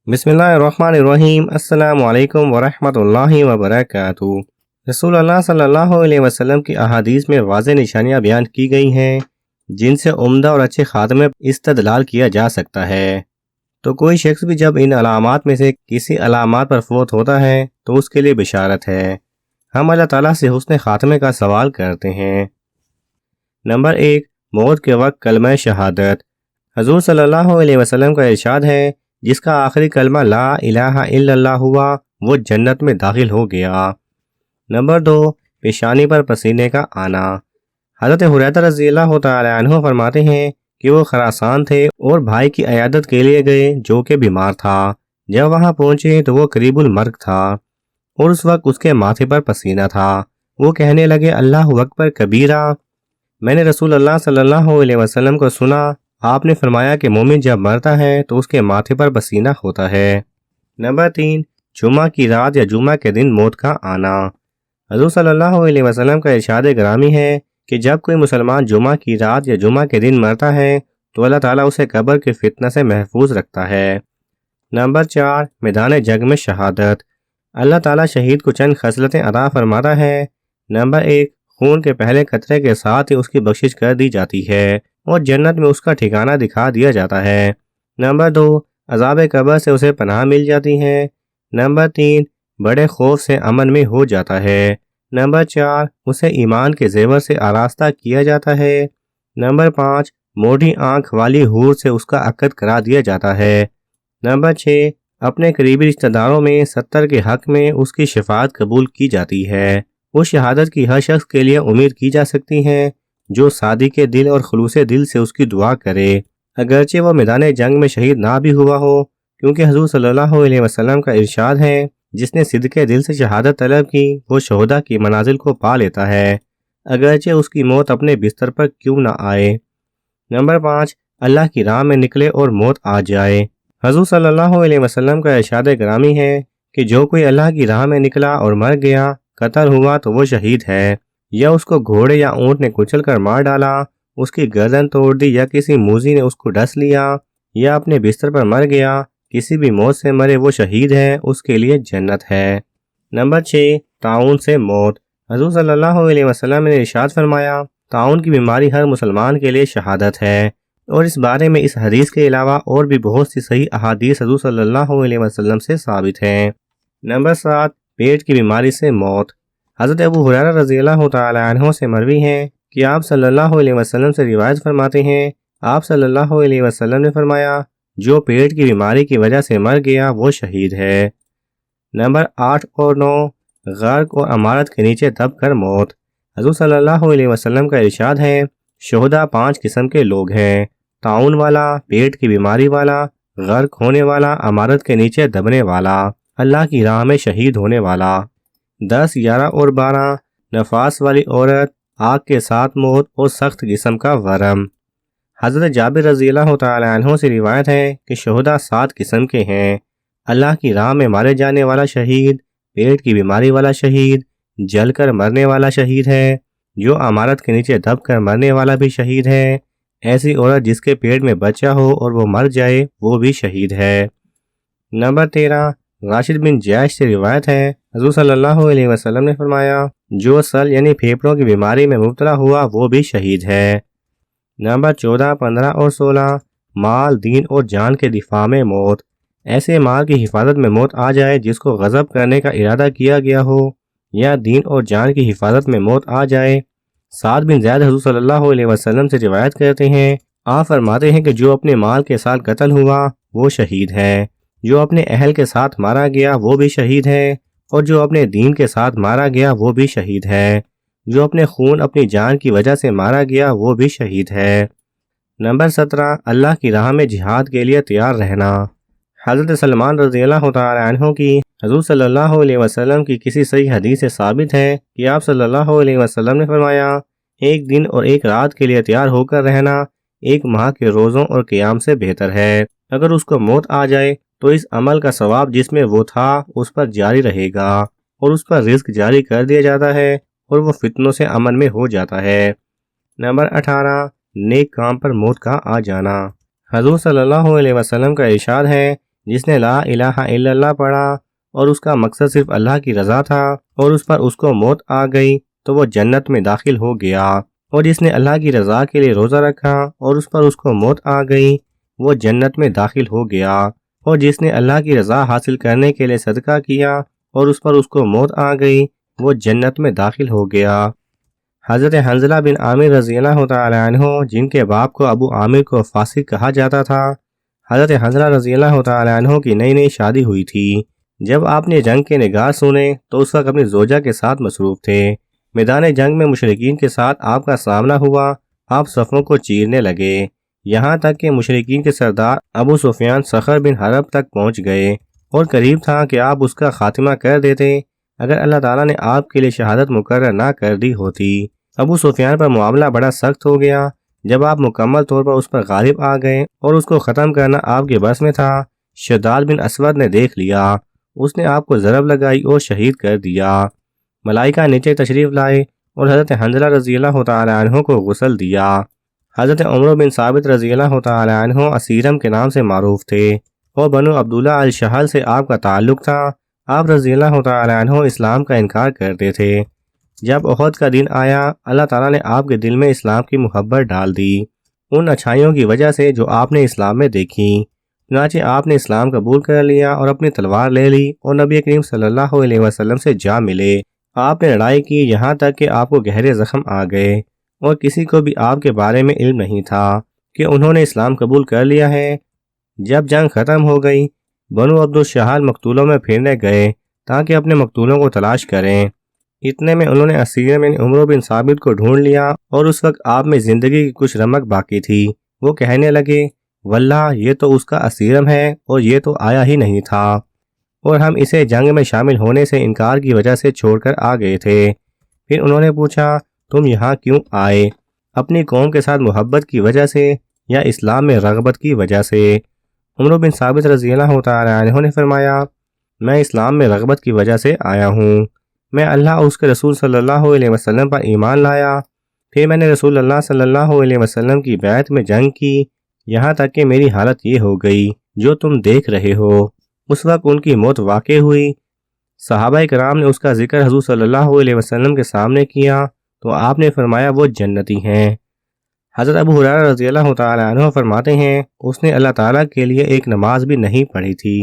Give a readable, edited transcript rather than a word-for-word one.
بسم اللہ الرحمن الرحیم۔ السلام علیکم ورحمۃ اللہ وبرکاتہ۔ رسول اللہ صلی اللہ علیہ وسلم کی احادیث میں واضح نشانیاں بیان کی گئی ہیں جن سے عمدہ اور اچھے خاتمے استدلال کیا جا سکتا ہے۔ تو کوئی شخص بھی جب ان علامات میں سے کسی علامات پر فوت ہوتا ہے تو اس کے لیے بشارت ہے۔ ہم اللہ تعالیٰ سے حسن خاتمے کا سوال کرتے ہیں۔ نمبر 1، موت کے وقت کلمہ شہادت۔ حضور صلی اللہ علیہ وسلم کا ارشاد ہے، جس کا آخری کلمہ لا الہ الا اللہ ہوا وہ جنت میں داخل ہو گیا۔ نمبر 2، پیشانی پر پسینے کا آنا۔ حضرت حریرہ رضی اللہ تعالی عنہ فرماتے ہیں کہ وہ خراسان تھے اور بھائی کی عیادت کے لیے گئے جو کہ بیمار تھا۔ جب وہاں پہنچے تو وہ قریب المرگ تھا اور اس وقت اس کے ماتھے پر پسینہ تھا۔ وہ کہنے لگے اللہ اکبر کبیرہ۔ میں نے رسول اللہ صلی اللہ علیہ وسلم کو سنا، آپ نے فرمایا کہ مومن جب مرتا ہے تو اس کے ماتھے پر پسینہ ہوتا ہے۔ نمبر 3، جمعہ کی رات یا جمعہ کے دن موت کا آنا۔ حضور صلی اللہ علیہ وسلم کا ارشاد گرامی ہے کہ جب کوئی مسلمان جمعہ کی رات یا جمعہ کے دن مرتا ہے تو اللہ تعالیٰ اسے قبر کے فتنہ سے محفوظ رکھتا ہے۔ نمبر 4، میدان جنگ میں شہادت۔ اللہ تعالیٰ شہید کو چند خصلتیں عطا فرماتا ہے۔ نمبر 1، خون کے پہلے قطرے کے ساتھ ہی اس کی بخشش کر دی جاتی ہے اور جنت میں اس کا ٹھکانہ دکھا دیا جاتا ہے۔ نمبر 2، عذاب قبر سے اسے پناہ مل جاتی ہے۔ نمبر 3، بڑے خوف سے امن میں ہو جاتا ہے۔ نمبر 4، اسے ایمان کے زیور سے آراستہ کیا جاتا ہے۔ نمبر 5، موڑی آنکھ والی حور سے اس کا عقد کرا دیا جاتا ہے۔ نمبر 6، اپنے قریبی رشتہ داروں میں 70 کے حق میں اس کی شفاعت قبول کی جاتی ہے۔ اس شہادت کی ہر شخص کے لیے امید کی جا سکتی ہے جو صادق کے دل اور خلوص دل سے اس کی دعا کرے، اگرچہ وہ میدان جنگ میں شہید نہ بھی ہوا ہو، کیونکہ حضور صلی اللہ علیہ وسلم کا ارشاد ہے جس نے صدق دل سے شہادت طلب کی وہ شہداء کی منازل کو پا لیتا ہے، اگرچہ اس کی موت اپنے بستر پر کیوں نہ آئے۔ نمبر 5، اللہ کی راہ میں نکلے اور موت آ جائے۔ حضور صلی اللہ علیہ وسلم کا ارشاد گرامی ہے کہ جو کوئی اللہ کی راہ میں نکلا اور مر گیا، قتل ہوا تو وہ شہید ہے، یا اس کو گھوڑے یا اونٹ نے کچل کر مار ڈالا، اس کی گردن توڑ دی، یا کسی موذی نے اس کو ڈس لیا، یا اپنے بستر پر مر گیا، کسی بھی موت سے مرے وہ شہید ہے، اس کے لیے جنت ہے۔ نمبر 6، طاعون سے موت۔ حضور صلی اللہ علیہ وسلم نے ارشاد فرمایا، طاعون کی بیماری ہر مسلمان کے لیے شہادت ہے، اور اس بارے میں اس حدیث کے علاوہ اور بھی بہت سی صحیح احادیث حضور صلی اللہ علیہ وسلم سے ثابت ہیں۔ نمبر 7، پیٹ کی بیماری سے موت۔ حضرت ابو ہریرہ رضی اللہ تعالی عنہ سے مروی ہے کہ آپ صلی اللہ علیہ وسلم سے روایت فرماتے ہیں، آپ صلی اللہ علیہ وسلم نے فرمایا، جو پیٹ کی بیماری کی وجہ سے مر گیا وہ شہید ہے۔ نمبر 8 اور 9، غرق اور عمارت کے نیچے دب کر موت۔ حضور صلی اللہ علیہ وسلم کا ارشاد ہے، شہداء 5 قسم کے لوگ ہیں، طاعون والا، پیٹ کی بیماری والا، غرق ہونے والا، عمارت کے نیچے دبنے والا، اللہ کی راہ میں شہید ہونے والا۔ 10، 11 اور 12، نفاس والی عورت، آگ کے ساتھ موت اور سخت قسم کا ورم۔ حضرت جابر رضی اللہ تعالی عنہ سے روایت ہے کہ شہداء 7 قسم کے ہیں، اللہ کی راہ میں مارے جانے والا شہید، پیٹ کی بیماری والا شہید، جل کر مرنے والا شہید ہے، جو عمارت کے نیچے دب کر مرنے والا بھی شہید ہے، ایسی عورت جس کے پیٹ میں بچہ ہو اور وہ مر جائے وہ بھی شہید ہے۔ نمبر 13، راشد بن جیش سے روایت ہے، حضور صلی اللہ علیہ وسلم نے فرمایا، جو سل یعنی پھیپھڑوں کی بیماری میں مبتلا ہوا وہ بھی شہید ہے۔ نمبر 14، 15 اور 16، مال، دین اور جان کے دفاع میں موت۔ ایسے مال کی حفاظت میں موت آ جائے جس کو غصب کرنے کا ارادہ کیا گیا ہو، یا دین اور جان کی حفاظت میں موت آ جائے۔ سعد بن زید حضور صلی اللہ علیہ وسلم سے روایت کرتے ہیں، آپ فرماتے ہیں کہ جو اپنے مال کے ساتھ قتل ہوا وہ شہید ہے، جو اپنے اہل کے ساتھ مارا گیا وہ بھی شہید ہے، اور جو اپنے دین کے ساتھ مارا گیا وہ بھی شہید ہے، جو اپنے خون اپنی جان کی وجہ سے مارا گیا وہ بھی شہید ہے۔ نمبر 17، اللہ کی راہ میں جہاد کے لیے تیار رہنا۔ حضرت سلمان رضی اللہ تعالی عنہ کی حضور صلی اللہ علیہ وسلم کی کسی صحیح حدیث سے ثابت ہے کہ آپ صلی اللہ علیہ وسلم نے فرمایا، ایک دن اور ایک رات کے لیے تیار ہو کر رہنا 1 ماہ کے روزوں اور قیام سے بہتر ہے۔ اگر اس کو موت آ جائے تو اس عمل کا ثواب جس میں وہ تھا اس پر جاری رہے گا، اور اس پر رزق جاری کر دیا جاتا ہے، اور وہ فتنوں سے امن میں ہو جاتا ہے۔ نمبر 18، نیک کام پر موت کا آ جانا۔ حضور صلی اللہ علیہ وسلم کا ارشاد ہے، جس نے لا الہ الا اللہ پڑھا اور اس کا مقصد صرف اللہ کی رضا تھا اور اس پر اس کو موت آ گئی تو وہ جنت میں داخل ہو گیا، اور جس نے اللہ کی رضا کے لیے روزہ رکھا اور اس پر اس کو موت آ گئی وہ جنت میں داخل ہو گیا، اور جس نے اللہ کی رضا حاصل کرنے کے لیے صدقہ کیا اور اس پر اس کو موت آ گئی وہ جنت میں داخل ہو گیا۔ حضرت حنظلہ بن عامر رضی اللہ تعالی عنہ جن کے باپ کو ابو عامر کو فاسق کہا جاتا تھا، حضرت حنظلہ رضی اللہ تعالی عنہ کی نئی نئی شادی ہوئی تھی۔ جب آپ نے جنگ کے نگار سنے تو اس وقت اپنی زوجہ کے ساتھ مصروف تھے۔ میدان جنگ میں مشرکین کے ساتھ آپ کا سامنا ہوا، آپ صفوں کو چیرنے لگے، یہاں تک کہ مشرکین کے سردار ابو سفیان صخر بن حرب تک پہنچ گئے، اور قریب تھا کہ آپ اس کا خاتمہ کر دیتے اگر اللہ تعالیٰ نے آپ کے لیے شہادت مقرر نہ کر دی ہوتی۔ ابو سفیان پر معاملہ بڑا سخت ہو گیا جب آپ مکمل طور پر اس پر غالب آ گئے اور اس کو ختم کرنا آپ کے بس میں تھا۔ شداد بن اسود نے دیکھ لیا، اس نے آپ کو ضرب لگائی اور شہید کر دیا۔ ملائکہ نیچے تشریف لائے اور حضرت حنظلہ رضی اللہ تعالی عنہ کو غسل دیا۔ حضرت عمر بن ثابت رضی اللہ تعالی عنہ اسیرم کے نام سے معروف تھے اور بنو عبداللہ الشہل سے آپ کا تعلق تھا۔ آپ رضی اللہ تعالی عنہ اسلام کا انکار کرتے تھے۔ جب احد کا دن آیا اللہ تعالیٰ نے آپ کے دل میں اسلام کی محبت ڈال دی، ان اچھائیوں کی وجہ سے جو آپ نے اسلام میں دیکھی۔ چنانچہ آپ نے اسلام قبول کر لیا اور اپنی تلوار لے لی اور نبی کریم صلی اللہ علیہ وسلم سے جا ملے۔ آپ نے لڑائی کی یہاں تک کہ آپ کو گہرے زخم آ گئے اور کسی کو بھی آپ کے بارے میں علم نہیں تھا کہ انہوں نے اسلام قبول کر لیا ہے۔ جب جنگ ختم ہو گئی بنو عبد الشہال مقتولوں میں پھرنے گئے تاکہ اپنے مقتولوں کو تلاش کریں۔ اتنے میں انہوں نے اسیر میں عمر بن ثابت کو ڈھونڈ لیا اور اس وقت آپ میں زندگی کی کچھ رمق باقی تھی۔ وہ کہنے لگے واللہ یہ تو اس کا اسیرم ہے اور یہ تو آیا ہی نہیں تھا، اور ہم اسے جنگ میں شامل ہونے سے انکار کی وجہ سے چھوڑ کر آ گئے تھے۔ پھر انہوں نے پوچھا تم یہاں کیوں آئے؟ اپنی قوم کے ساتھ محبت کی وجہ سے یا اسلام میں رغبت کی وجہ سے؟ عمر بن ثابت رضی اللہ تعالی عنہ نے فرمایا میں اسلام میں رغبت کی وجہ سے آیا ہوں۔ میں اللہ اور اس کے رسول صلی اللہ علیہ وسلم پر ایمان لایا، پھر میں نے رسول اللہ صلی اللہ علیہ وسلم کی بیعت میں جنگ کی، یہاں تک کہ میری حالت یہ ہو گئی جو تم دیکھ رہے ہو۔ اس وقت ان کی موت واقع ہوئی۔ صحابہ کرام نے اس کا ذکر حضور صلی اللہ علیہ وسلم کے سامنے کیا تو آپ نے فرمایا وہ جنتی ہیں۔ حضرت ابو ہریرہ رضی اللہ تعالی عنہ فرماتے ہیں اس نے اللہ تعالیٰ کے لیے ایک نماز بھی نہیں پڑھی تھی۔